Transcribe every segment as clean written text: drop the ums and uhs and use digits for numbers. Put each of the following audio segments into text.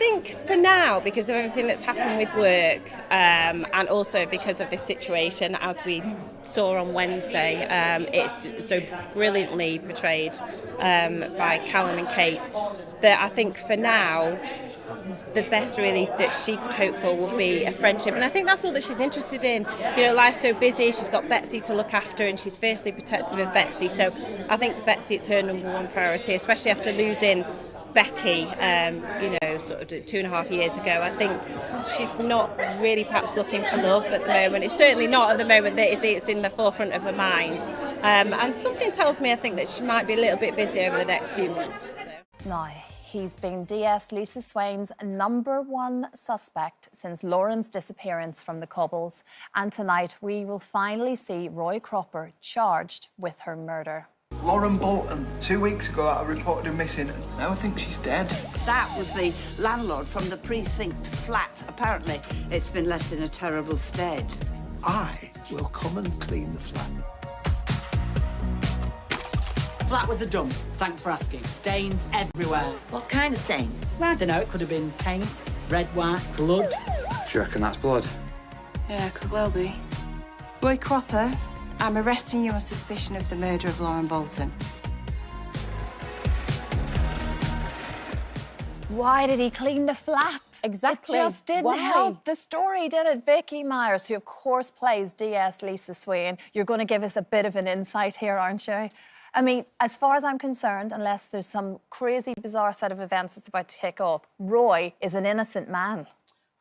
think for now, because of everything that's happened with work, and also because of this situation, as we saw on Wednesday, it's so brilliantly portrayed by Callum and Kate, that I think for now, the best really that she could hope for would be a friendship, and I think that's all that she's interested in. You know, life's so busy, she's got Betsy to look after, and she's fiercely protective of Betsy, so I think Betsy is her number one priority, especially after losing Becky, you know, sort of 2.5 years ago. I think she's not really perhaps looking for love at the moment. It's certainly not at the moment that it's in the forefront of her mind, and something tells me I think that she might be a little bit busy over the next few months. Now, he's been DS Lisa Swain's #1 suspect since Lauren's disappearance from the Cobbles, and tonight we will finally see Roy Cropper charged with her murder. Lauren Bolton, 2 weeks ago, I reported her missing. Now I think she's dead. That was the landlord from the precinct flat. Apparently, it's been left in a terrible state. I will come and clean the flat. Flat was a dump. Thanks for asking. Stains everywhere. What kind of stains? I don't know. It could have been paint, red, white, blood. Do you reckon that's blood? Yeah, it could well be. Roy Cropper, I'm arresting you on suspicion of the murder of Lauren Bolton. Why did he clean the flat? Exactly. It just didn't Why? help the story, did it? Vicky Myers, who of course plays DS Lisa Swain, you're going to give us a bit of an insight here, aren't you? I mean, as far as I'm concerned, unless there's some crazy, bizarre set of events that's about to kick off, Roy is an innocent man.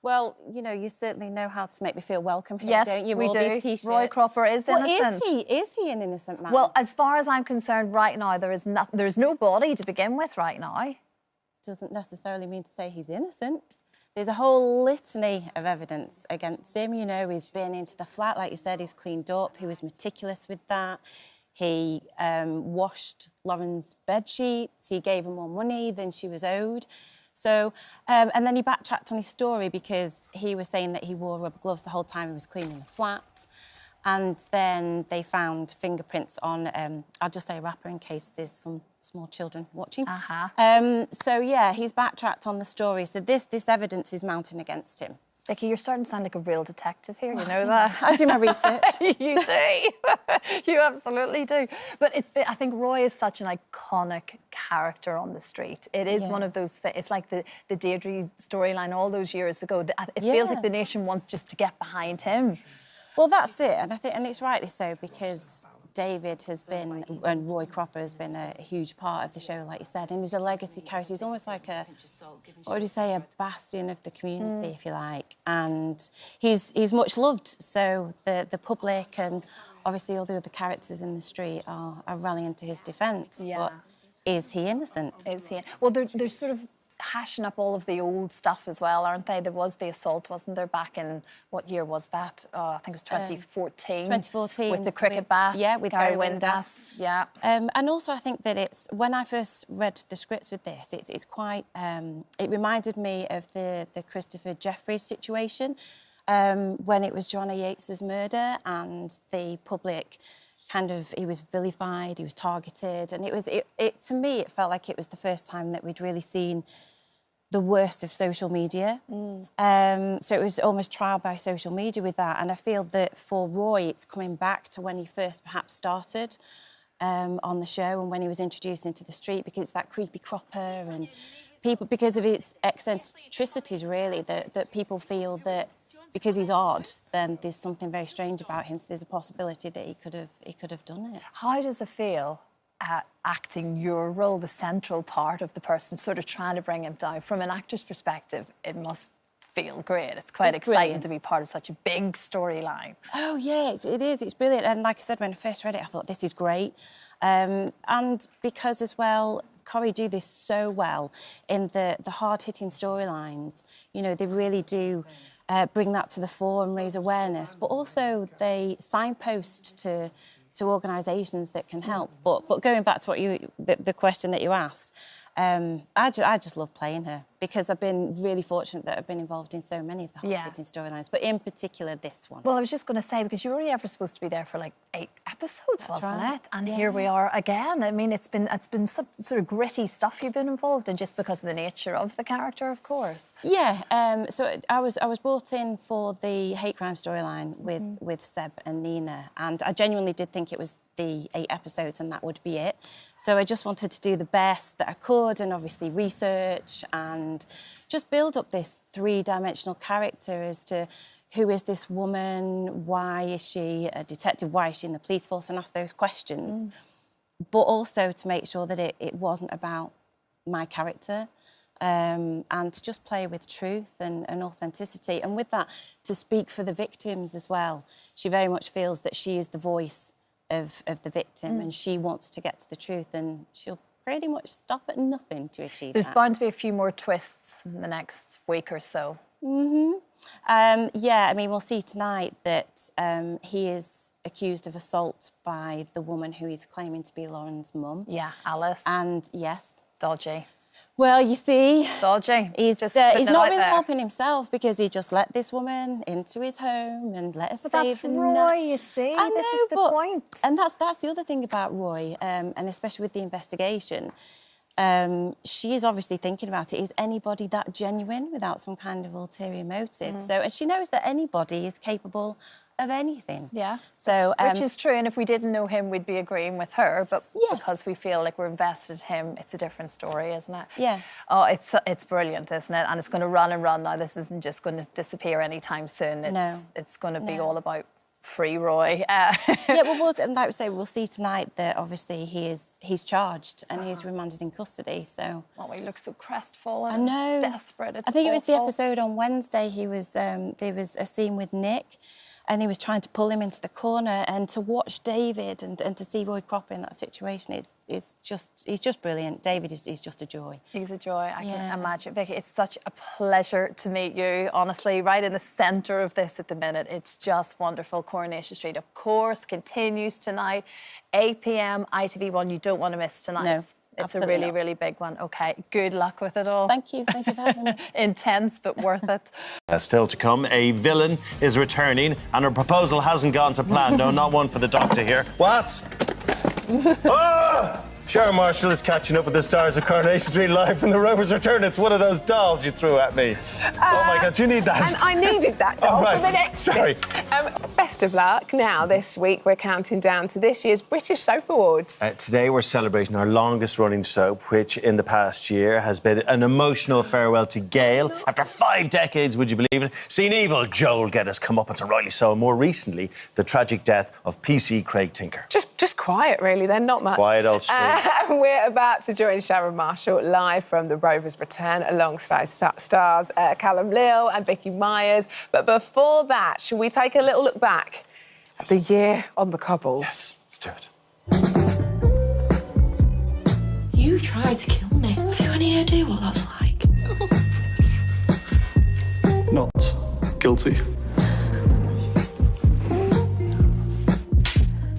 Well, you know, you certainly know how to make me feel welcome here, Yes, don't you? we All do. These t-shirts. Roy Cropper is innocent. Well, is he an innocent man? Well, as far as I'm concerned, right now, there's no body to begin with right now. Doesn't necessarily mean to say he's innocent. There's a whole litany of evidence against him. You know, he's been into the flat, like you said, he's cleaned up, he was meticulous with that. He washed Lauren's bed sheets, he gave her more money than she was owed. So, and then he backtracked on his story because he was saying that he wore rubber gloves the whole time he was cleaning the flat. And then they found fingerprints on, I'll just say a wrapper in case there's some small children watching. So, yeah, he's backtracked on the story. So this evidence is mounting against him. Vicky, you're starting to sound like a real detective here, you know that? I do my research. You do. You absolutely do. But I think Roy is such an iconic character on the street. It is one of those things. It's like the Deirdre storyline all those years ago. It feels like the nation wants just to get behind him. Well, that's it. And I think, and it's rightly so, because David has been, and Roy Cropper has been a huge part of the show, like you said, and he's a legacy character. He's almost like what would you say, a bastion of the community, if you like. And he's much loved, so the public and obviously all the other characters in the street are rallying to his defence. Yeah. But is he innocent? Is he? Well, they're sort of hashing up all of the old stuff as well, aren't they? There was the assault, wasn't there, back in, what year was that? I think it was 2014. 2014. With the cricket bat. Yeah, with Gary Gary Windass. Yeah. And also I think that when I first read the scripts with this, it's quite, it reminded me of the Christopher Jeffries situation, when it was Joanna Yates's murder and the public he was vilified, he was targeted, and to me, it felt like it was the first time that we'd really seen the worst of social media. So it was almost trial by social media with that, and I feel that for Roy, it's coming back to when he first perhaps started on the show and when he was introduced into the street, because it's that creepy cropper and people, because of its eccentricities, really, that people feel that because he's odd, then there's something very strange about him. So there's a possibility that he could have done it. How does it feel acting your role, the central part of the person, sort of trying to bring him down? From an actor's perspective, it must feel great. It's quite exciting brilliant to be part of such a big storyline. Oh, yeah, it is. It's brilliant. And like I said, when I first read it, I thought, this is great. And because, as well, Corrie do this so well in the hard-hitting storylines. You know, they really do bring that to the fore and raise awareness, but also they signpost to organisations that can help. But going back to what the question that you asked, I just love playing her. because I've been really fortunate that I've been involved in so many of the heart-hitting storylines, but in particular this one. Well, I was just going to say, because you were only ever supposed to be there for like 8 episodes, wasn't it? And Yeah. here we are again. I mean, it's been some sort of gritty stuff you've been involved in, just because of the nature of the character, of course. Yeah, so I was brought in for the hate crime storyline with Seb and Nina, and I genuinely did think it was the 8 episodes and that would be it. So I just wanted to do the best that I could, and obviously research and just build up this 3-dimensional character as to who is this woman, why is she a detective, why is she in the police force, and ask those questions. But also to make sure that it wasn't about my character, and to just play with truth and authenticity. And with that, to speak for the victims as well. She very much feels that she is the voice of the victim, and she wants to get to the truth, and she'll pretty much stop at nothing to achieve There's that. bound to be a few more twists in the next week or so. Yeah, I mean, we'll see tonight that he is accused of assault by the woman who he's claiming to be Lauren's mum. Yeah, Alice. And yes. Dodgy. Well, you see, Dodgy. he's just not putting it really out there. helping himself, because he just let this woman into his home and let her But stay that's the Roy, night. you see. I This know, is the but- point. And that's the other thing about Roy, and especially with the investigation. She is obviously thinking about it. Is anybody that genuine without some kind of ulterior motive? So, and she knows that anybody is capable of anything. Yeah. So, Which is true, and if we didn't know him, we'd be agreeing with her. But Yes. because we feel like we're invested in him, it's a different story, isn't it? Yeah. Oh, it's brilliant, isn't it? And it's going to run and run now. This isn't just going to disappear anytime soon. It's going to be all about free Roy. yeah, well, and like we say, we'll see tonight that obviously he's charged and he's remanded in custody. So. Oh, he looks so crestfallen. I know. Desperate. It's I think it was the awful. episode on Wednesday. He was there was a scene with Nick, and he was trying to pull him into the corner, and to watch David and to see Roy Cropper in that situation, he's just brilliant. David is just a joy. He's a joy, I Yeah. can imagine. Vicky, it's such a pleasure to meet you, honestly, right in the centre of this at the minute. It's just wonderful. Coronation Street, of course, continues tonight, 8 p.m, ITV1. You don't want to miss tonight. No, it's a absolutely really, not. really big one. OK, good luck with it all. Thank you for having me. Intense, but worth it. Still to come, a villain is returning, and her proposal hasn't gone to plan. No, not one for the doctor here. What? Ah! Sharon Marshall is catching up with the stars of Coronation Street live from the Rovers Return. It's one of those dolls you threw at me. Oh my God, do you need that? And I needed that doll Oh, right. for the next Sorry. bit. Best of luck. Now, this week, we're counting down to this year's British Soap Awards. Today we're celebrating our longest running soap, which in the past year has been an emotional farewell to Gail. After 5 decades, would you believe it? Seen evil Joel get us come up, and rightly so. And more recently, the tragic death of PC Craig Tinker. Just quiet, really, then, not much. Quiet old street. And we're about to join Sharon Marshall live from the Rovers Return alongside stars Callum Lill and Vicky Myers. But before that, should we take a little look back at the year on the cobbles? Yes, let's do it. You tried to kill me. Have you any idea what that's like? Not guilty.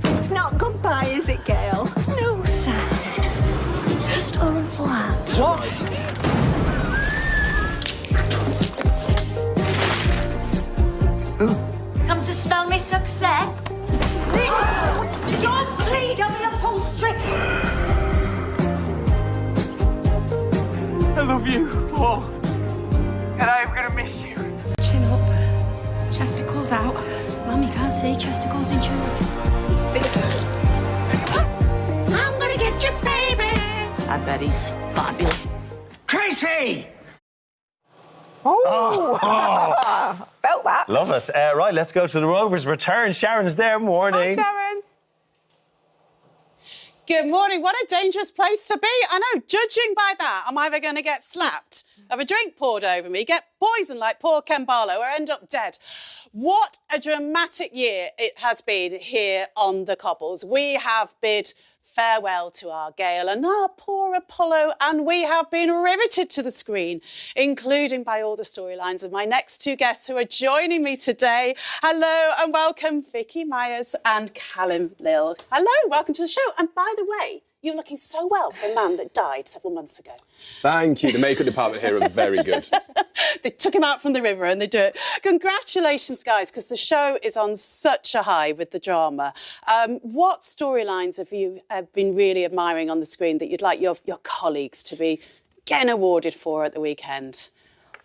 It's not goodbye, is it, Gail? No, Sam. It's just au revoir. What? Come to spell me success? Don't bleed on the upholstery! I love you, Paul. And I'm gonna miss you. Chin up. Chesticles out. Mum, you can't say chesticles in church. I'm gonna get you, baby. I bet he's fabulous. Tracy! Felt that. Love it. Right, let's go to the Rovers Return. Sharon's there. Morning. Hi, Sharon. Good morning. What a dangerous place to be. I know, judging by that, I'm either going to get slapped, have a drink poured over me, get poisoned like poor Ken Barlow, or end up dead. What a dramatic year it has been here on the cobbles. We have bid farewell to our Gail and our poor Apollo, and we have been riveted to the screen, including by all the storylines of my next 2 guests who are joining me today. Hello and welcome, Vicky Myers and Callum Lill. Hello, welcome to the show. And by the way, You're looking so well for a man that died several months ago. Thank you. The makeup department here are very good. They took him out from the river and they do it. Congratulations, guys, because the show is on such a high with the drama. What storylines have you been really admiring on the screen that you'd like your colleagues to be getting awarded for at the weekend?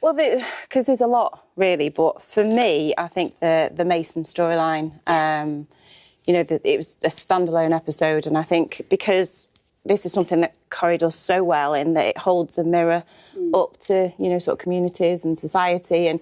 Well, because there's a lot, really, but for me, I think the Mason storyline, you know, it was a standalone episode, and I think because this is something that Corrie does so well in that it holds a mirror up to, you know, sort of communities and society, and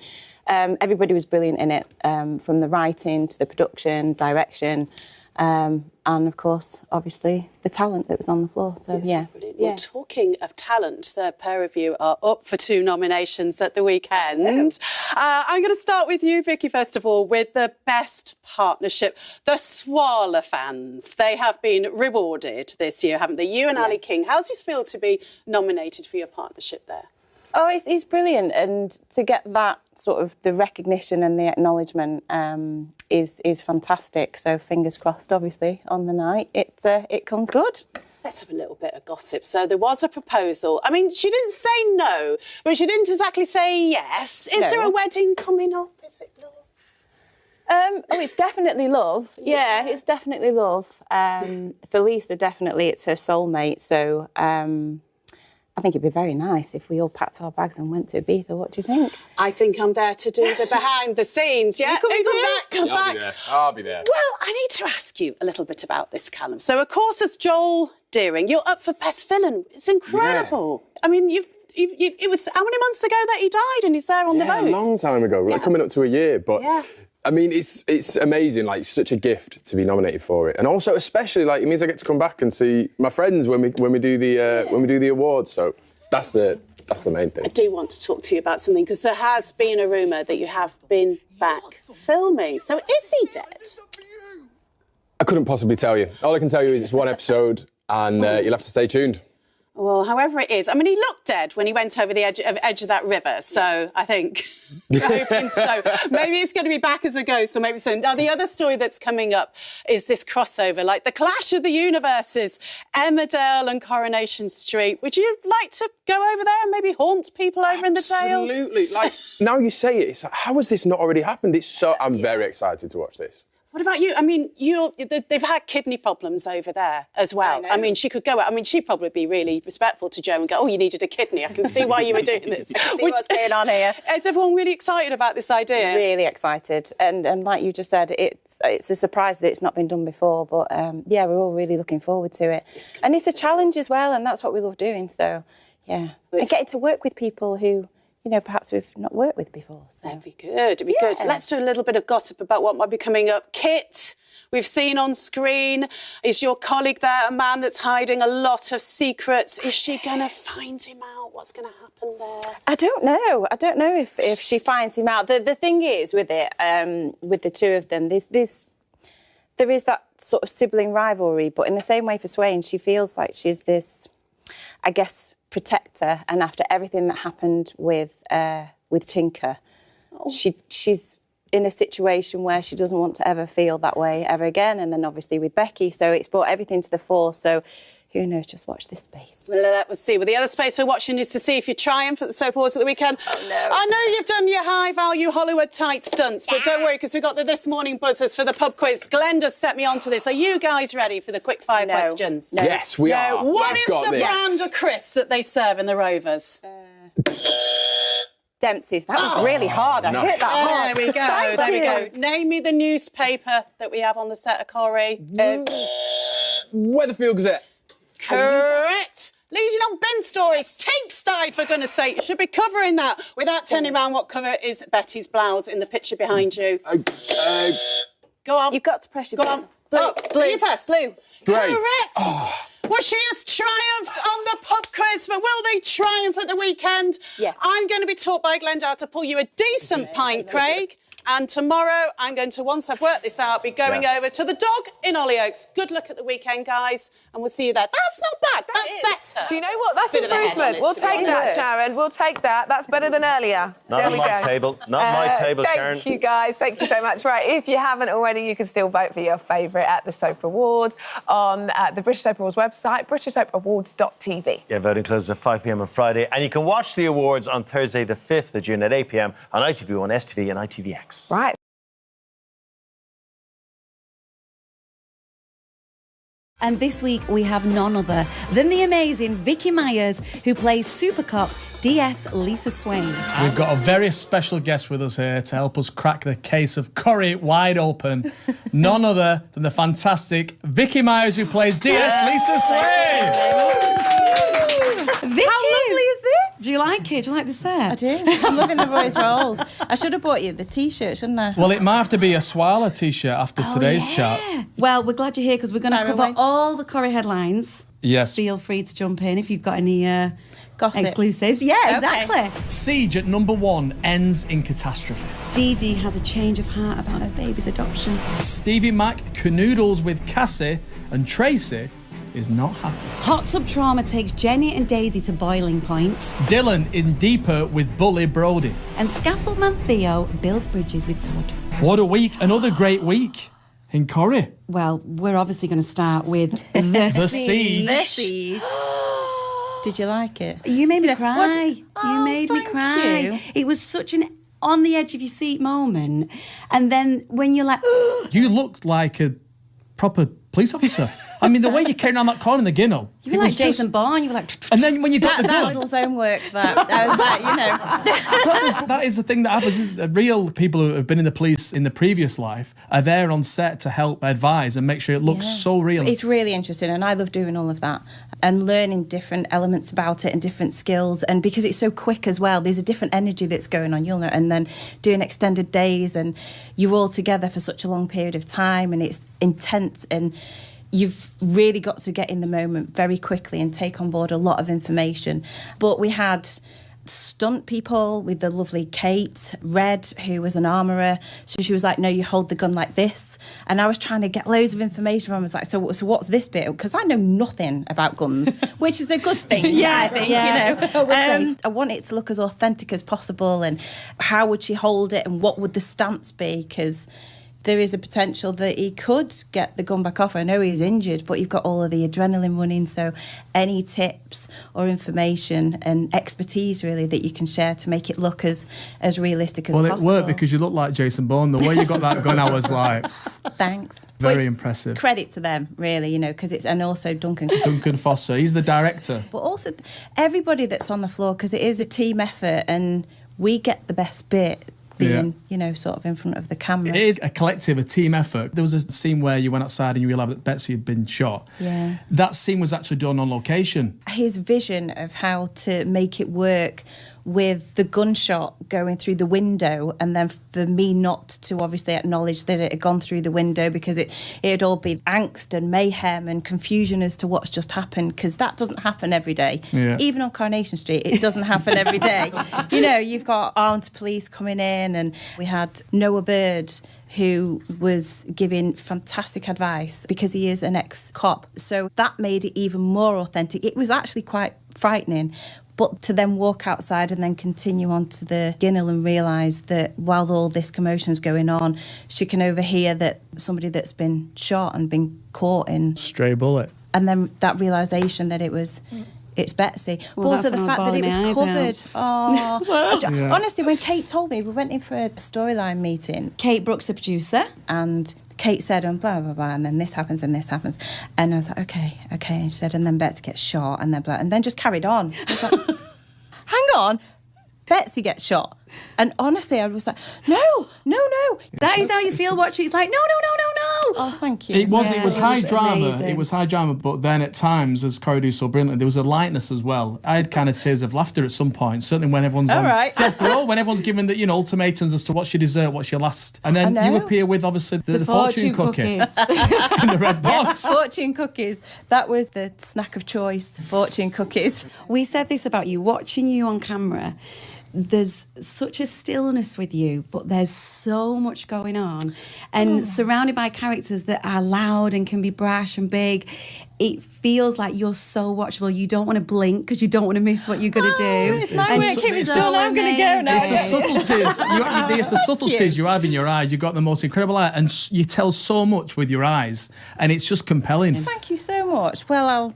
everybody was brilliant in it, from the writing to the production, direction, and of course, obviously, the talent that was on the floor. So, yeah. Well, talking of talent, the pair of you are up for 2 nominations at the weekend. I'm going to start with you, Vicky, first of all, with the best partnership. The Swarla fans, they have been rewarded this year, haven't they? You and Ali King, how does it feel to be nominated for your partnership there? Oh, it's brilliant, and to get that sort of the recognition and the acknowledgement is fantastic. So fingers crossed, obviously, on the night it comes good. Let's have a little bit of gossip. So there was a proposal. I mean, she didn't say no, but she didn't exactly say yes. Is there a wedding coming up? Is it love? Oh, it's definitely love. Yeah, it's definitely love. For Lisa, definitely, it's her soulmate. So I think it'd be very nice if we all packed our bags and went to Ibiza. What do you think? I think I'm there to do the behind the scenes, yeah? Come back. I'll be there. Well, I need to ask you a little bit about this, Callum. So, of course, as Joel Deering, you're up for Best Villain. It's incredible. Yeah. I mean, it was how many months ago that he died and he's there on the boat? A long time ago, like coming up to a year. But, I mean, it's amazing, like, such a gift to be nominated for it. And also, especially, like, it means I get to come back and see my friends when we do the awards. So that's the main thing. I do want to talk to you about something, because there has been a rumour that you have been back filming. So is he dead? I couldn't possibly tell you. All I can tell you is it's one episode, and you'll have to stay tuned. Well, however it is, I mean, he looked dead when he went over the edge of that river, so I think, hoping so. Maybe he's going to be back as a ghost, or maybe so. Now, the other story that's coming up is this crossover, like the clash of the universes, Emmerdale and Coronation Street. Would you like to go over there and maybe haunt people over in the Dales? Absolutely. Like, now you say it, it's like, how has this not already happened? It's so, I'm very excited to watch this. What about you? I mean, they've had kidney problems over there as well. I mean, she could go. I mean, she'd probably be really respectful to Joe and go, "Oh, you needed a kidney. I can see why you were doing this." See what's going on here. Is everyone really excited about this idea? Really excited, and like you just said, it's a surprise that it's not been done before. But yeah, we're all really looking forward to it, and it's a challenge as well, and that's what we love doing. So yeah, and getting to work with people who, you know, perhaps we've not worked with before. So. That'd be good. It'd be good. Let's do a little bit of gossip about what might be coming up. Kit, we've seen on screen. Is your colleague there a man that's hiding a lot of secrets? Is she going to find him out? What's going to happen there? I don't know. I don't know if she finds him out. The thing is with it, with the two of them, there is that sort of sibling rivalry, but in the same way for Swain, she feels like she's this, I guess, protector, and after everything that happened with Tinker, she's in a situation where she doesn't want to ever feel that way ever again, and then obviously with Becky, so it's brought everything to the fore. So who knows, just watch this space. Well, let's see. Well, the other space we're watching is to see if you triumph at the Soap Awards at the weekend. Oh, no. I know you've done your high-value Hollywood tight stunts, but don't worry, because we've got the This Morning buzzers for the pub quiz. Glenda's set me onto this. Are you guys ready for the quick-fire questions? No. Yes, we are. What is the brand of crisps that they serve in the Rovers? Dempsey's. That was really hard. I hit that hard. There we go. There we go. Name me the newspaper that we have on the set of Corrie. Weatherfield Gazette. Correct. Leading on bin stories. Tinks died, for goodness sake. You should be covering that without turning around. What colour is Betty's blouse in the picture behind you? Go on. You've got to press your button. Blue. Oh, Blue. You first. Blue. Great. Correct. Oh. Well, she has triumphed on the pub quiz, but will they triumph at the weekend? Yes. I'm going to be taught by Glenda how to pull you a decent pint, Craig. And tomorrow, I'm going to, once I've worked this out, be going over to the dog in Hollyoaks. Good luck at the weekend, guys, and we'll see you there. That's not bad. That's better. Do you know what? That's Bit of a head on improvement. it, We'll to be take that, honest. Sharon. We'll take that. That's better than earlier. Not There on we my go. table. Not my table, Sharon. Thank you, guys. Thank you so much. Right, if you haven't already, you can still vote for your favourite at the Soap Awards on the British Soap Awards website, britishsoapawards.tv. Yeah, voting closes at 5 p.m. on Friday, and you can watch the awards on Thursday, the 5th of June at 8 p.m. on ITV1, STV, and ITVX. Right. And this week we have none other than the amazing Vicky Myers, who plays Super Cop DS Lisa Swain. We've got a very special guest with us here to help us crack the case of Corrie wide open. None other than the fantastic Vicky Myers, who plays DS Lisa Swain. Vicky! How lovely is this? Do you like it? Do you like the set? I do. I'm loving the boys' roles. I should have bought you the T-shirt, shouldn't I? Well, it might have to be a Swarla T-shirt after today's chat. Well, we're glad you're here because we're going to cover all the Corrie headlines. Yes. Feel free to jump in if you've got any gossip exclusives. Yeah, exactly. Siege at #1 ends in catastrophe. Dee Dee has a change of heart about her baby's adoption. Stevie Mac canoodles with Cassie, and Tracy is not happy. Hot tub trauma takes Jenny and Daisy to boiling point. Dylan is deeper with Bully Brody. And scaffoldman Theo builds bridges with Todd. What a week. Another great week in Corrie. Well, we're obviously going to start with The Siege. The Siege. Did you like it? You made me cry. You made me cry. you. It was such an on the edge of your seat moment. And then when you're like... You looked like a proper police officer. I mean, the way you came around that corner in the Ginnell. You were like Jason Bourne. You were like... And then when you got the gun... That was homework, that. I was like, you know... That is the thing that happens. The real people who have been in the police in the previous life are there on set to help advise and make sure it looks so real. It's really interesting, and I love doing all of that and learning different elements about it and different skills. And because it's so quick as well, there's a different energy that's going on, you'll know. And then doing extended days, and you're all together for such a long period of time, and it's intense, and you've really got to get in the moment very quickly and take on board a lot of information. But we had stunt people with the lovely Kate Red, who was an armourer. So she was like, no, you hold the gun like this. And I was trying to get loads of information from her. I was like, so what's this bit? Because I know nothing about guns, which is a good thing, I think, you know. I want it to look as authentic as possible, and how would she hold it, and what would the stance be? Because there is a potential that he could get the gun back off. I know he's injured, but you've got all of the adrenaline running, so any tips or information and expertise, really, that you can share to make it look as realistic as possible. Well, it worked because you look like Jason Bourne. The way you got that gun, I was like... Thanks. Very impressive. Credit to them, really, you know, because it's... And also Duncan Foster, he's the director. But also everybody that's on the floor, because it is a team effort, and we get the best bit being, you know, sort of in front of the camera. It is a collective, a team effort. There was a scene where you went outside and you realised that Betsy had been shot. Yeah. That scene was actually done on location. His vision of how to make it work with the gunshot going through the window, and then for me not to obviously acknowledge that it had gone through the window, because it'd all be angst and mayhem and confusion as to what's just happened, because that doesn't happen every day. Yeah. Even on Coronation Street, it doesn't happen every day. You know, you've got armed police coming in, and we had Noah Bird, who was giving fantastic advice because he is an ex-cop. So that made it even more authentic. It was actually quite frightening. But to then walk outside and then continue on to the Ginnell and realise that while all this commotion's going on, she can overhear that somebody that's been shot and been caught in... Stray bullet. And then that realisation that it's Betsy. Well, but also that's the when fact I was that it was bawling my covered. Oh, Yeah. honestly, when Kate told me, we went in for a storyline meeting. Kate Brooks, the producer. And Kate said, and blah, blah, blah, and then this happens and this happens. And I was like, okay. And she said, and then Betsy gets shot, and then blah, and then just carried on. I was like, hang on, Betsy gets shot. And honestly, I was like, no. That is how you feel watching. It's like, no. Oh, thank you. It was high was drama. amazing. It was high drama, but then at times, as Corrie do so brilliantly, there was a lightness as well. I had kind of tears of laughter at some point, certainly when everyone's on death row, when everyone's given the, ultimatums as to what she deserved, what she last. And then you appear with, obviously, the fortune cookie. cookies. In the red box. Fortune cookies. That was the snack of choice, fortune cookies. We said this about you, watching you on camera. there's such a stillness with you, but there's so much going on. And surrounded by characters that are loud and can be brash and big, it feels like you're so watchable. You don't want to blink because you don't want to miss what you're going to do. It's my way of keeping so still. I'm going to go now. It's the subtleties. It's the subtleties you have in your eyes. You've got the most incredible eye, and you tell so much with your eyes, and it's just compelling. Thank you so much. Well,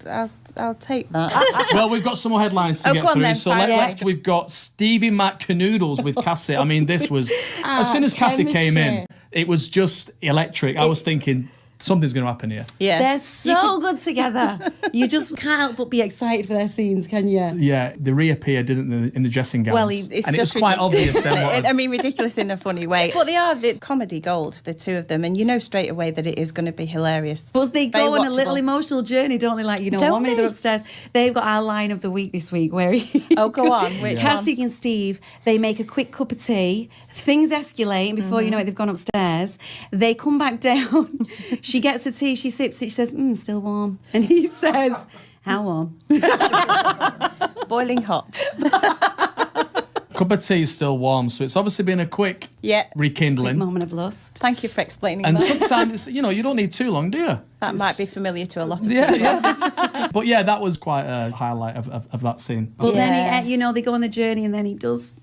I'll take that. Well, we've got some more headlines to get go on through. then, So fire let's. away. We've got Stevie Mac Canoodles with Cassie. I mean, this was as soon as Cassie came in, it was just electric. I was thinking, something's going to happen here. Yeah. They're so good together. You just can't help but be excited for their scenes, can you? Yeah, they reappeared, didn't they, in the dressing gowns? Well, it's and just it was quite obvious then. I mean, ridiculous in a funny way. But they are the comedy gold, the two of them, and you know straight away that it is going to be hilarious. But they Very go on a little watchable. emotional journey, don't they? Like, you know, Don't one minute they? they're upstairs. They've got our line of the week this week where Oh, go on. Which Cassie one? and Steve, they make a quick cup of tea. Things escalate, and before you know it, they've gone upstairs. They come back down. She gets the tea, she sips it, she says, still warm. And he says, how warm? Boiling hot. Cup of tea is still warm, so it's obviously been a quick rekindling. Quick moment of lust. Thank you for explaining And that. sometimes, you don't need too long, do you? That might be familiar to a lot of Yeah, people. yeah. But yeah, that was quite a highlight of that scene. But then, they go on the journey, and then he does,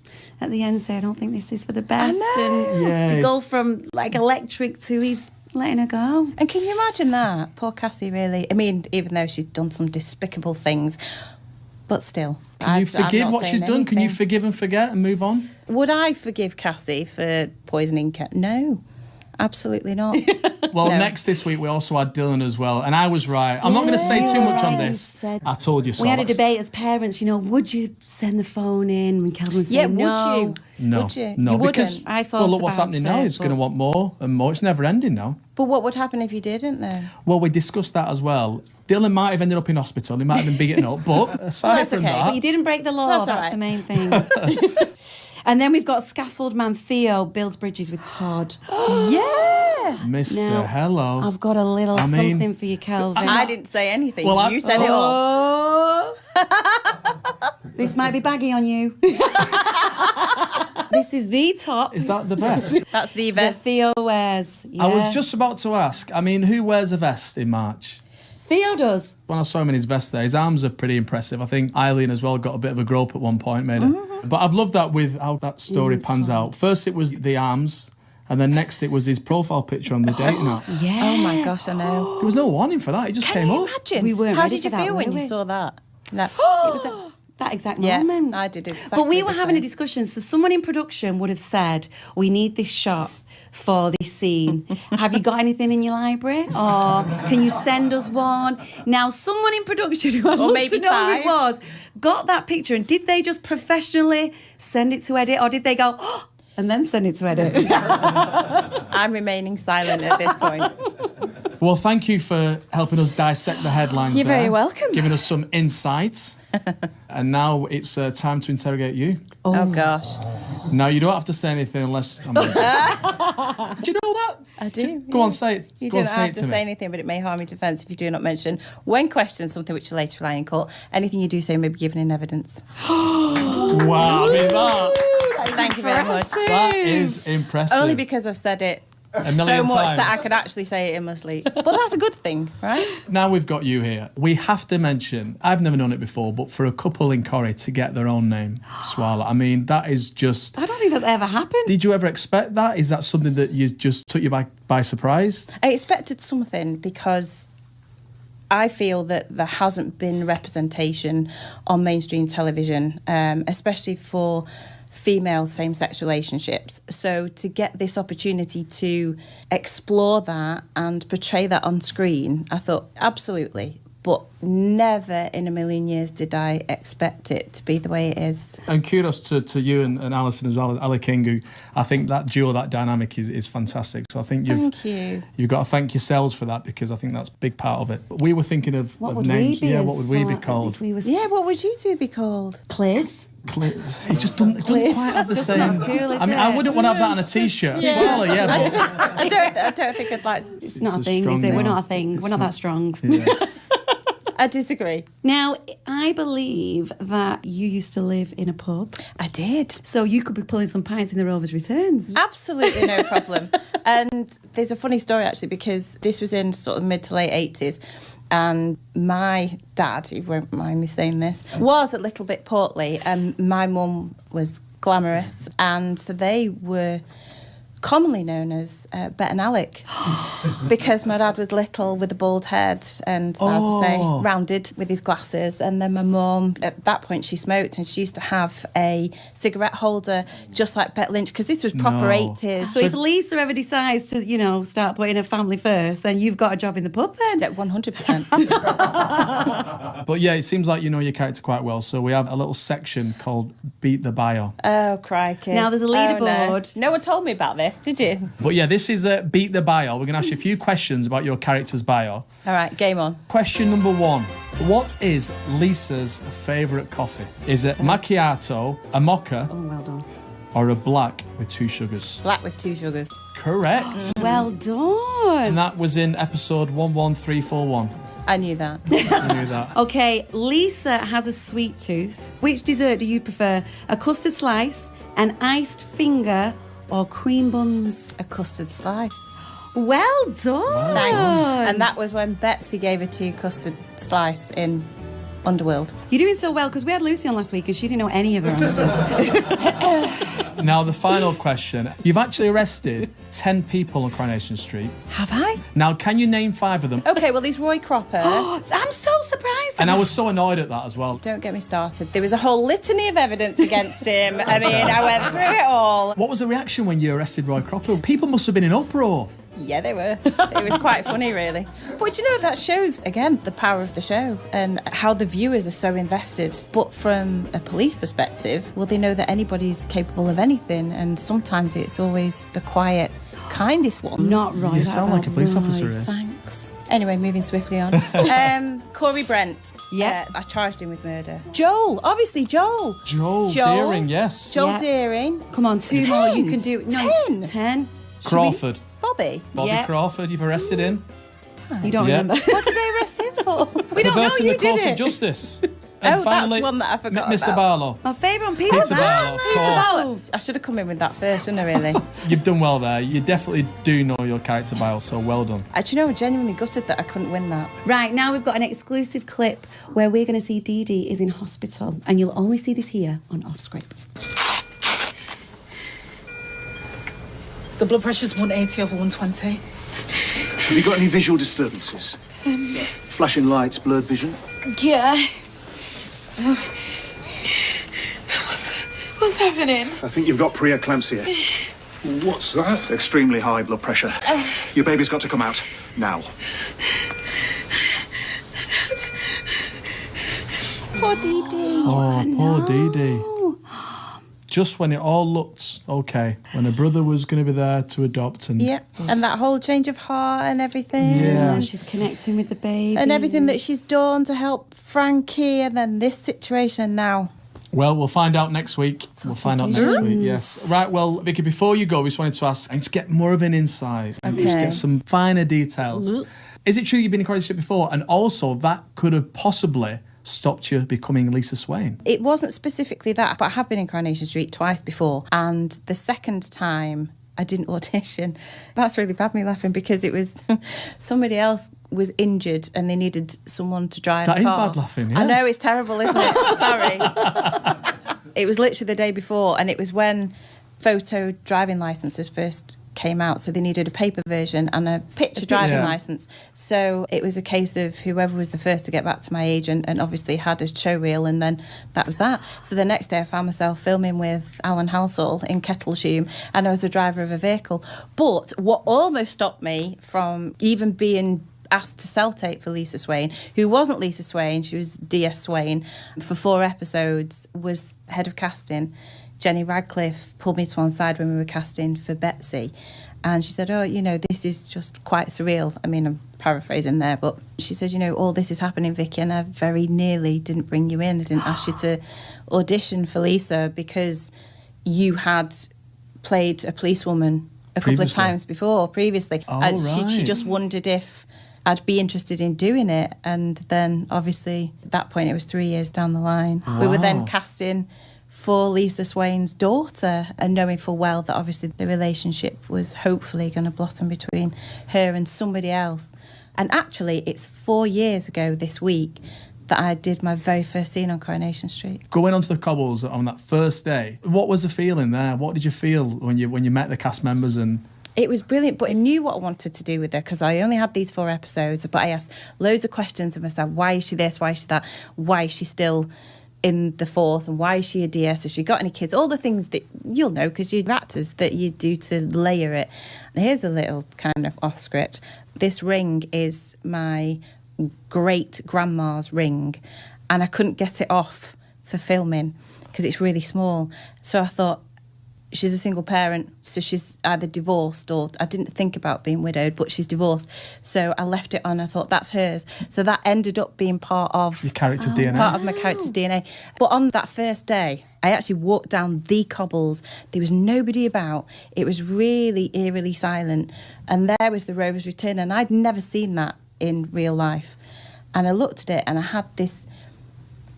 at the end, say, I don't think this is for the best. And Yeah. they go from, like, electric to he's letting her go. And can you imagine that? Poor Cassie, really. I mean, even though she's done some despicable things, but still. Can you forgive what she's done? Can you forgive and forget and move on? Would I forgive Cassie for poisoning Ken? No, absolutely not. Well, No. next this week we also had Dylan as well, and I was right. I'm not going to say too much on this. I told you so. We had a debate as parents, would you send the phone in? And Kelvin was Yeah, saying, would no. you? No, Would you? no, You because wouldn't. I thought well, look what's about happening now. it, It's going to but- want more and more. It's never ending now. But what would happen if you didn't, though? Well, we discussed that as well. Dylan might have ended up in hospital. He might have been beaten up, but aside that's from okay. that, But you didn't break the law, That's that's, all right. the main thing. And then we've got scaffold man Theo builds bridges with Todd. Yeah. Mr. Now, Hello. I've got a little I mean- something for you, Kelvin. I didn't say anything. Well, you said it all. This might be baggy on you. This is the top. Is that the vest? That's the that event. Theo wears. I was Yeah. just about to ask. I mean, who wears a vest in March? Theo does. When I saw him in his vest there, his arms are pretty impressive. I think Eileen as well got a bit of a grope at one point, made it. But I've loved that with how that story pans out. First it was the arms, and then next it was his profile picture on the dating app. Yeah. Oh my gosh, I know. There was no warning for that. It just Can came you up. imagine? We weren't How ready did you for that, feel when were you we? saw that? No. It was that exact Yeah, moment. I did exactly But we were the having a same. discussion, so someone in production would have said, we need this shot for this scene. Have you got anything in your library? Or can you send us one? Now, someone in production who I'd Or love maybe to know who it 5. was, got that picture, and did they just professionally send it to edit, or did they go, oh, and then send it to edit? I'm remaining silent at this point. Well, thank you for helping us dissect the headlines. You're there, very welcome. Giving us some insight. And now it's time to interrogate you. Oh gosh. Now, you don't have to say anything unless... Do you know that? I do. Go on, say it. You Go on, don't say have it to to say me. anything, but it may harm your defence if you do not mention, when questioned, something which will later rely in court. Anything you do say may be given in evidence. Wow, I mean that. Thank you very much. That is impressive. Only because I've said it A so million much times. that I could actually say it in my sleep. But that's a good thing, right? Now we've got you here. We have to mention, I've never known it before, but for a couple in Corrie to get their own name, Swarla, I mean, that is just... I don't think that's ever happened. Did you ever expect that? Is that something that you just took you by surprise? I expected something because I feel that there hasn't been representation on mainstream television, especially for female same-sex relationships. So to get this opportunity to explore that and portray that on screen, I thought, absolutely. But never in a million years did I expect it to be the way it is. And kudos to you and Alison as well, Ali King, who I think that duo, that dynamic is fantastic. So I think you've got to thank yourselves for that, because I think that's a big part of it. But we were thinking of names. We be yeah, as what would we be smart called? if we was Yeah, what would you two be called? Please. It just doesn't quite have the same. That's cool, I mean, I isn't it? wouldn't want to have that on a t-shirt. Swarla, yeah, but I don't think I'd like to. It's not a a thing, strong is it? We're name. not a thing. We're not that strong. yeah. I disagree. Now, I believe that you used to live in a pub. I did. So you could be pulling some pints in the Rovers Returns. Absolutely no problem. And there's a funny story, actually, because this was in sort of mid to late 80s. And my dad, he won't mind me saying this, was a little bit portly, and my mum was glamorous, and so they were commonly known as Bet and Alec, because my dad was little with a bald head and, as I say, rounded with his glasses. And then my mum, at that point, she smoked, and she used to have a cigarette holder just like Bet Lynch, because this was proper 80s. So if Lisa ever decides to, you know, start putting her family first, then you've got a job in the pub then? 100%. But yeah, it seems like you know your character quite well. So we have a little section called Beat the Bio. Oh, crikey. Now, there's a leaderboard. No one told me about this, did you? But yeah, this is Beat the Bio. We're going to ask you a few questions about your character's bio. All right, game on. Question number 1. What is Lisa's favourite coffee? Is it macchiato, a mocha, well done, or a black with 2 sugars? Black with 2 sugars. Correct. Well done. And that was in episode 11341. I knew that. I knew that. Okay, Lisa has a sweet tooth. Which dessert do you prefer? A custard slice, an iced finger, or cream buns? A custard slice. Well done. Thanks. And that was when Betsy gave her 2 custard slice in Underworld. You're doing so well, because we had Lucy on last week and she didn't know any of her answers. Now, the final question. You've actually arrested 10 people on Coronation Street. Have I? Now, can you name 5 of them? Okay, well, there's Roy Cropper. I'm so surprised. And I was so annoyed at that as well. Don't get me started. There was a whole litany of evidence against him. I mean, I went through it all. What was the reaction when you arrested Roy Cropper? People must have been in uproar. Yeah, they were. It was quite funny, really. But you know, that shows, again, the power of the show and how the viewers are so invested. But from a police perspective, well, they know that anybody's capable of anything, and sometimes it's always the quiet, kindest ones. Not right. You sound like a police officer here. Thanks. Anyway, moving swiftly on. Corey Brent. Yeah. I charged him with murder. Joel, obviously Joel. Joel Deering, yes. Joel Deering. Come on, 2 more, you can do it. No, 10. 10. Crawford. Bobby. Bobby Crawford, you've arrested him. You don't remember. What did I arrest him for? We don't know, Perverting you the course did of it. justice. And Finally, that's one that I forgot Mr. about. Barlow. My favourite on Pizza Pizza Barlow, of course. I should have come in with that first, shouldn't I, really? You've done well there. You definitely do know your character bio, so well done. Actually, I'm genuinely gutted that I couldn't win that. Right, now we've got an exclusive clip where we're going to see Dee Dee is in hospital, and you'll only see this here on Off Script. The blood pressure's 180 over 120. Have you got any visual disturbances? Flashing lights, blurred vision? Yeah. What's happening? I think you've got preeclampsia. What's that? Extremely high blood pressure. Your baby's got to come out now. Poor Dee Dee. Oh, poor Dee Dee. Just when it all looked okay, when her brother was going to be there to adopt and... Yeah, and that whole change of heart and everything. Yeah. And she's connecting with the baby. And everything that she's done to help Frankie, and then this situation now. Well, we'll find out next week. We'll find out next week, yes. Right, well, Vicky, before you go, we just wanted to ask, I need to get more of an insight. Okay. Just get some finer details. Is it true you've been in Coronation Street before? And also, that could have possibly stopped you becoming Lisa Swain? It wasn't specifically that, but I have been in Coronation Street twice before. And the second time, I didn't audition. That's really bad, me laughing, because it was somebody else was injured and they needed someone to drive That the is car. bad laughing, yeah. I know, it's terrible, isn't it? Sorry. It was literally the day before, and it was when photo driving licences first came out, so they needed a paper version and a picture driving licence. So it was a case of whoever was the first to get back to my agent and obviously had a show reel, and then that was that. So the next day I found myself filming with Alan Halsall in Kettlesham, and I was a driver of a vehicle. But what almost stopped me from even being asked to cell tape for Lisa Swain, who wasn't Lisa Swain, she was DS Swain, for 4 episodes, was head of casting. Jenny Radcliffe pulled me to one side when we were casting for Betsy, and she said, oh, you know, this is just quite surreal. I mean, I'm paraphrasing there, but she said, you know, all this is happening, Vicky, and I very nearly didn't bring you in. I didn't ask you to audition for Lisa because you had played a policewoman a couple of times previously. Oh, And right. she just wondered if I'd be interested in doing it. And then obviously at that point it was 3 years down the line. We were then casting for Lisa Swain's daughter, and knowing full well that obviously the relationship was hopefully going to blossom between her and somebody else. And actually it's 4 years ago this week that I did my very first scene on Coronation Street. Going onto the cobbles on that first day, what was the feeling there? What did you feel when you met the cast members? And it was brilliant, but I knew what I wanted to do with her because I only had these 4 episodes, but I asked loads of questions of myself. Why is she this? Why is she that? Why is she still in the force? And why is she a DS? Has she got any kids? All the things that you'll know because you're actors that you do to layer it. Here's a little kind of off script. This ring is my great grandma's ring, and I couldn't get it off for filming because it's really small. So I thought, she's a single parent, so she's either divorced or I didn't think about being widowed, but she's divorced. So I left it on. I thought that's hers. So that ended up being part of your character's DNA. Part of my character's DNA. But on that first day, I actually walked down the cobbles. There was nobody about. It was really eerily silent. And there was the Rover's Return, and I'd never seen that in real life. And I looked at it and I had this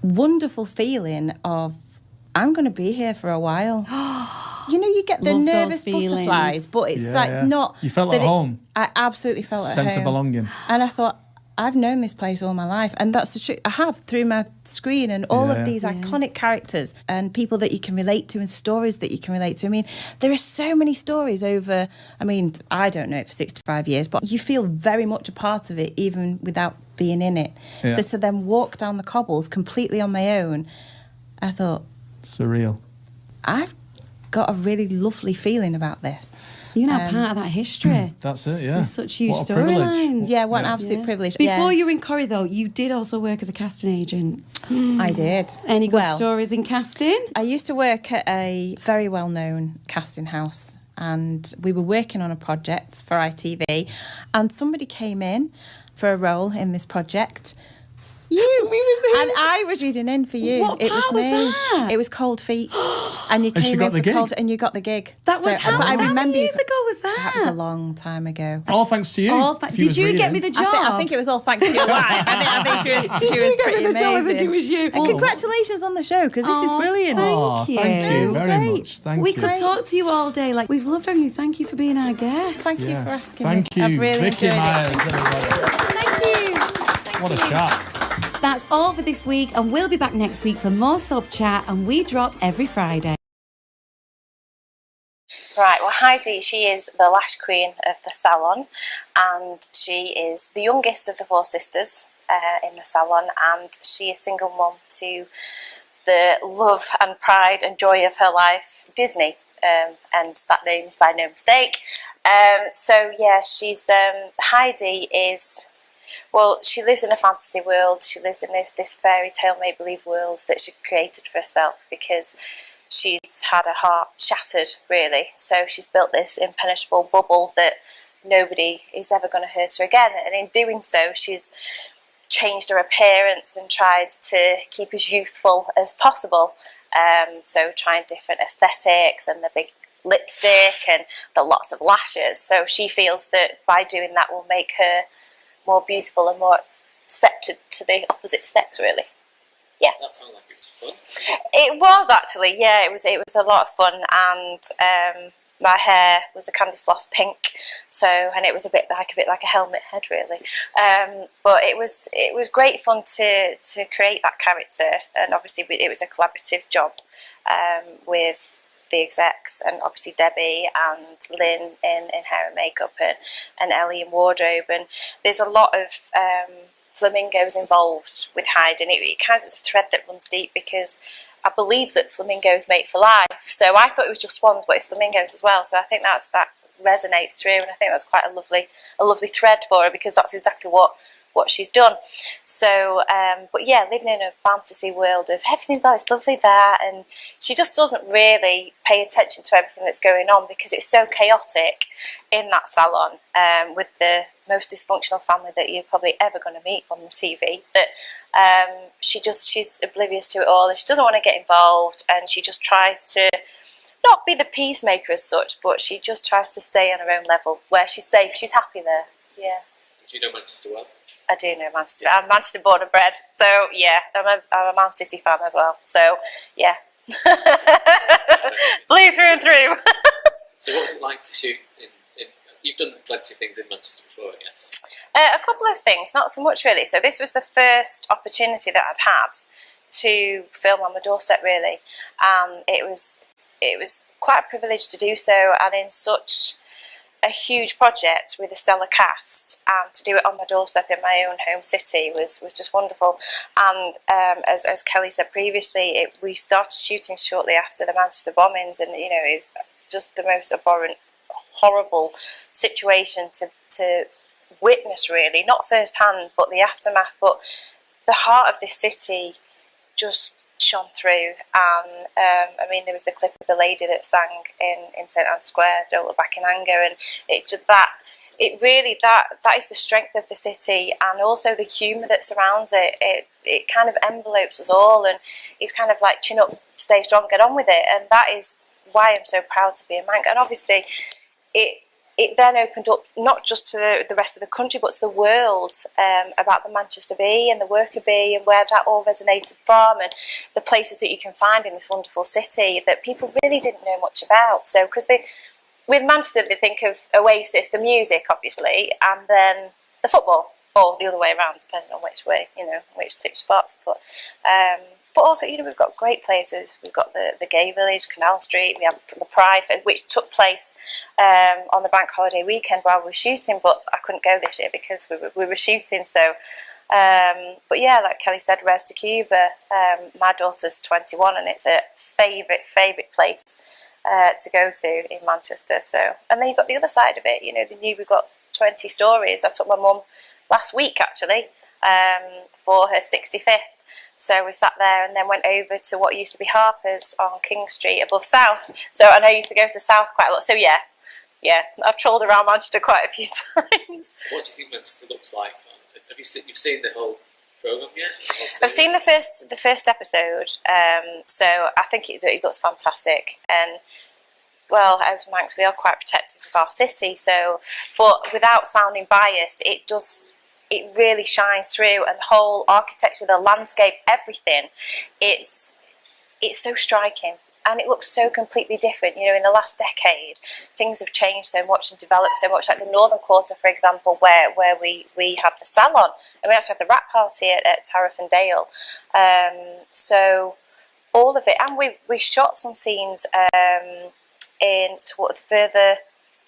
wonderful feeling of, I'm going to be here for a while. You know, you get the nervous butterflies, but it's not... You felt at home. I absolutely felt at home. Sense of belonging. And I thought, I've known this place all my life. And that's the truth. I have, through my screen, and all of these iconic characters and people that you can relate to and stories that you can relate to. I mean, there are so many stories over... I mean, I don't know it for 65 years, but you feel very much a part of it, even without being in it. Yeah. So to then walk down the cobbles completely on my own, I thought... Surreal. I've got a really lovely feeling about this. You're now part of that history. That's it, yeah. There's such huge What a privilege. storylines. Yeah, what an absolute privilege. Before you were in Corrie, though, you did also work as a casting agent. I did. Any good stories in casting? I used to work at a very well-known casting house, and we were working on a project for ITV, and somebody came in for a role in this project. And I was reading in for you. What part was that? It was Cold Feet, and you And she came got in the for gig? Cold, and you got the gig. That was how many years ago was that? That was a long time ago. All thanks to you. Did you get me the job? I think it was all thanks to your wife. I think she was pretty amazing. I think it was you. And congratulations on the show, because this is brilliant. Thank you. Thank you very much. Thank we you. could talk to you all day. Like, we've loved having you. Thank you for being our guest. Thank you for asking Thank me. you, I've really Vicky enjoyed Myers, it. everybody. Thank you. What a chat. That's all for this week, and we'll be back next week for more Sub Chat, and we drop every Friday. Right, well, Heidi, she is the last queen of the salon, and she is the youngest of the 4 sisters in the salon, and she is single mum to the love and pride and joy of her life, Disney, and that name's by no mistake. So, yeah, she's... Heidi is... Well, she lives in a fantasy world. She lives in this fairy tale make-believe world that she created for herself because she's had her heart shattered, really. So she's built this impenetrable bubble that nobody is ever going to hurt her again. And in doing so, she's changed her appearance and tried to keep as youthful as possible. So trying different aesthetics and the big lipstick and the lots of lashes. So she feels that by doing that will make her more beautiful and more accepted to the opposite sex, really. Yeah. That sounds like it was fun. It was actually, yeah. It was a lot of fun, and my hair was a candy floss pink, and it was a bit like a helmet head, really. But it was great fun to create that character, and obviously it was a collaborative job with the execs, and obviously Debbie and Lynn in hair and makeup, and Ellie in wardrobe, and there's a lot of flamingos involved with Hyde, and it kind of is a thread that runs deep because I believe that flamingos mate for life. So I thought it was just swans, but it's flamingos as well. So I think that resonates through, and I think that's quite a lovely thread for her because that's exactly what she's done. So, but yeah, living in a fantasy world of everything's like lovely there, and she just doesn't really pay attention to everything that's going on because it's so chaotic in that salon with the most dysfunctional family that you're probably ever going to meet on the TV. That she's oblivious to it all, and she doesn't want to get involved, and she just tries to not be the peacemaker as such, but she just tries to stay on her own level where she's safe, she's happy there. Yeah. Do you know Manchester well? I do know Manchester. I'm Manchester born and bred, so yeah, I'm a Man City fan as well. So yeah, blue through and through. So what was it like to shoot in you've done plenty of things in Manchester before, I guess. A couple of things, not so much really. So this was the first opportunity that I'd had to film on my doorstep, really, and it was quite a privilege to do so, and in such a huge project with a stellar cast, and to do it on my doorstep in my own home city was just wonderful. And as Kelly said previously, we started shooting shortly after the Manchester bombings, and you know, it was just the most abhorrent, horrible situation to witness, really, not firsthand but the aftermath. But the heart of this city just shone through, and I mean, there was the clip of the lady that sang in St Anne's Square, "Don't Look Back in Anger," and that is the strength of the city, and also the humour that surrounds it. It kind of envelopes us all, and it's kind of like chin up, stay strong, get on with it, and that is why I'm so proud to be a Manc. And obviously it then opened up not just to the rest of the country but to the world, about the Manchester Bee and the worker bee, and where that all resonated from, and the places that you can find in this wonderful city that people really didn't know much about. So because with Manchester they think of Oasis, the music obviously, and then the football, or the other way around depending on which way, you know, which tips box. But also, you know, we've got great places. We've got the Gay Village, Canal Street. We have the Pride, which took place on the bank holiday weekend while we were shooting. But I couldn't go this year because we were shooting. So, but yeah, like Kelly said, Res to Cuba. My daughter's 21, and it's a favourite place to go to in Manchester. So, and then you've got the other side of it. You know, the new we've got 20 stories. I took my mum last week actually for her 65th. So we sat there and then went over to what used to be Harper's on King Street above South. So I know I used to go to South quite a lot. So yeah, I've trawled around Manchester quite a few times. What do you think Manchester looks like? Have you've seen the whole programme yet? I've seen the first episode. So I think it looks fantastic. And well, as Mancs, we are quite protective of our city. So, but without sounding biased, it really shines through, and the whole architecture, the landscape, everything, it's so striking, and it looks so completely different. You know, in the last decade, things have changed so much and developed so much, like the Northern Quarter, for example, where we have the salon, and we actually have the wrap party at Tariff and Dale. So all of it, and we shot some scenes further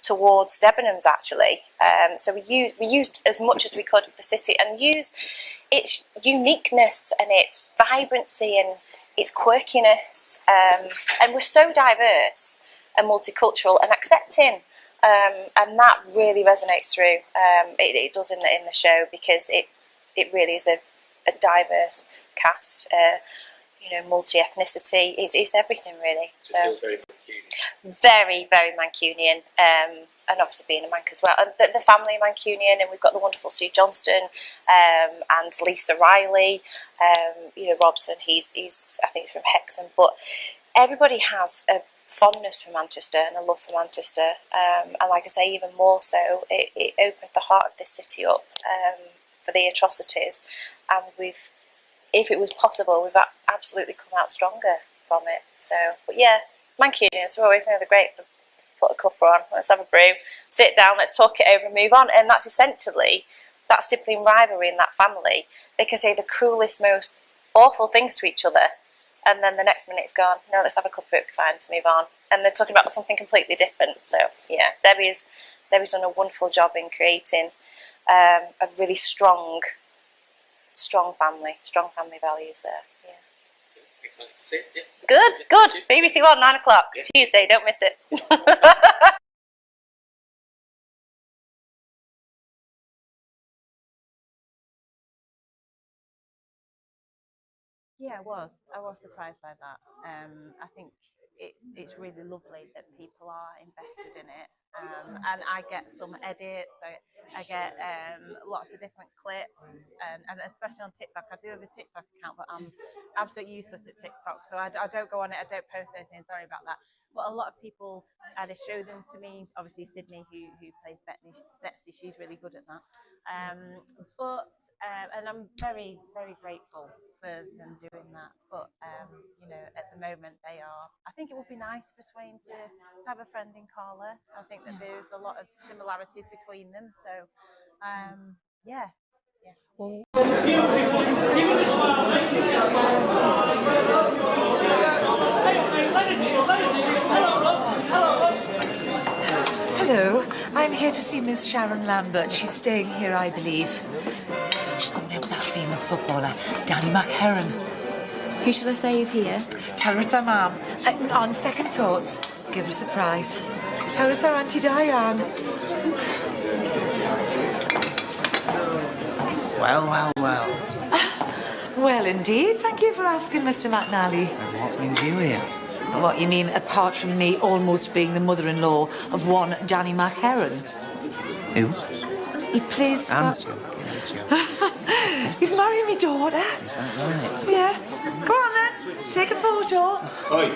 towards Debenhams actually. So we used as much as we could of the city, and used its uniqueness and its vibrancy and its quirkiness, and we're so diverse and multicultural and accepting, and that really resonates through. It does in the show, because it really is a diverse cast, you know, multi-ethnicity. It's everything really. So it feels very Mancunian. Very, very Mancunian, and obviously being a Manc as well. And the family are Mancunian, and we've got the wonderful Sue Johnston, and Lisa Riley. You know, Robson, he's I think from Hexham, but everybody has a fondness for Manchester and a love for Manchester, and like I say, even more so, it opened the heart of this city up for the atrocities, and if it was possible, we've absolutely come out stronger from it. So, but yeah, Mancunians are always the great. Put a cuppa on, let's have a brew, sit down, let's talk it over and move on. And that's essentially that sibling rivalry in that family. They can say the cruelest, most awful things to each other, and then the next minute it's gone. No, let's have a cuppa, it'll be fine to move on. And they're talking about something completely different. So yeah, Debbie's done a wonderful job in creating a really strong family values there. Yeah. Excited to see it. Yeah. Good. BBC One, 9 o'clock, yeah. Tuesday, don't miss it. Yeah, I was surprised by that. I think it's really lovely that people are invested in it, and I get some edits. I get lots of different clips, and especially on TikTok. I do have a TikTok account, but I'm absolutely useless at TikTok, so I don't go on it. I don't post anything. Sorry about that. but a lot of people either show them to me. Obviously, Sydney, who plays Betsy, she's really good at that. And I'm very, very grateful for them doing that. But you know, at the moment they are. I think it would be nice for Swain to have a friend in Carla. I think that there's a lot of similarities between them. So, yeah. Well, hello, I'm here to see Miss Sharon Lambert. She's staying here, I believe. She's going out with that famous footballer, Danny McHerron. Who shall I say is here? Tell her it's our mum. On second thoughts, give her a surprise. Tell her it's our Auntie Diane. Well. Well, indeed. Thank you for asking, Mr. McNally. And what brings you here? What, you mean, apart from me almost being the mother-in-law of one Danny McHerron? Who? He plays... I'm joking. He's marrying my daughter. Is that right? Yeah. Go on, then. Take a photo. Oi.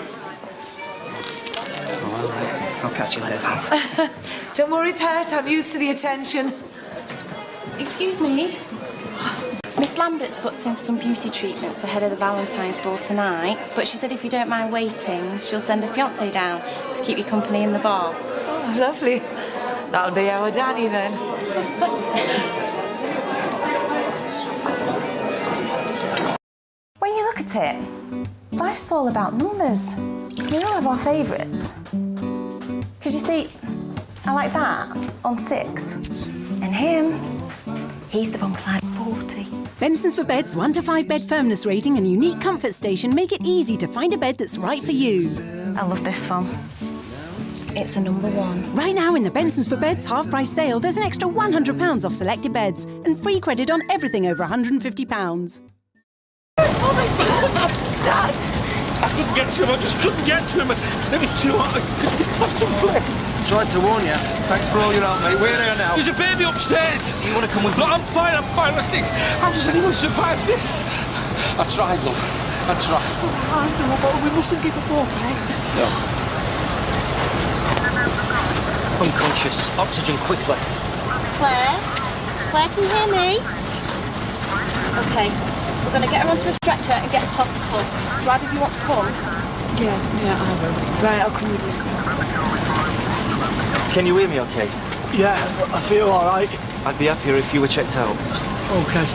Oh, all right. I'll catch you later. Don't worry, Pet. I'm used to the attention. Excuse me. Miss Lambert's booked in for some beauty treatments ahead of the Valentine's ball tonight, but she said if you don't mind waiting, she'll send her fiancé down to keep you company in the bar. Oh, lovely. That'll be our Danny, then. When you look at it, life's all about numbers. We all have our favourites. Because you see, I like that on 6. And him, he's the wrong side of 40. Benson's for Beds 1 to 5 bed firmness rating and unique comfort station make it easy to find a bed that's right for you. I love this one. It's a number 1. Right now in the Benson's for Beds half-price sale, there's an extra £100 off selected beds and free credit on everything over £150. Oh, my God! Dad! I couldn't get to him. I just couldn't get to him. It was too hot. I couldn't get past him. Tried to warn you. Thanks for all your help, mate. We're here now. There's a baby upstairs. Do you want to come with me? Look, I'm fine. Listen, how does anyone survive this? I tried, love. I tried. I know, but we mustn't give up hope, eh? No. Unconscious. Oxygen, quickly. Claire? Claire, can you hear me? OK. We're going to get her onto a stretcher and get her to hospital. Either of you want to come? Yeah, I will. Right, I'll come with you. Can you hear me okay? Yeah, I feel all right. I'd be happier if you were checked out. OK.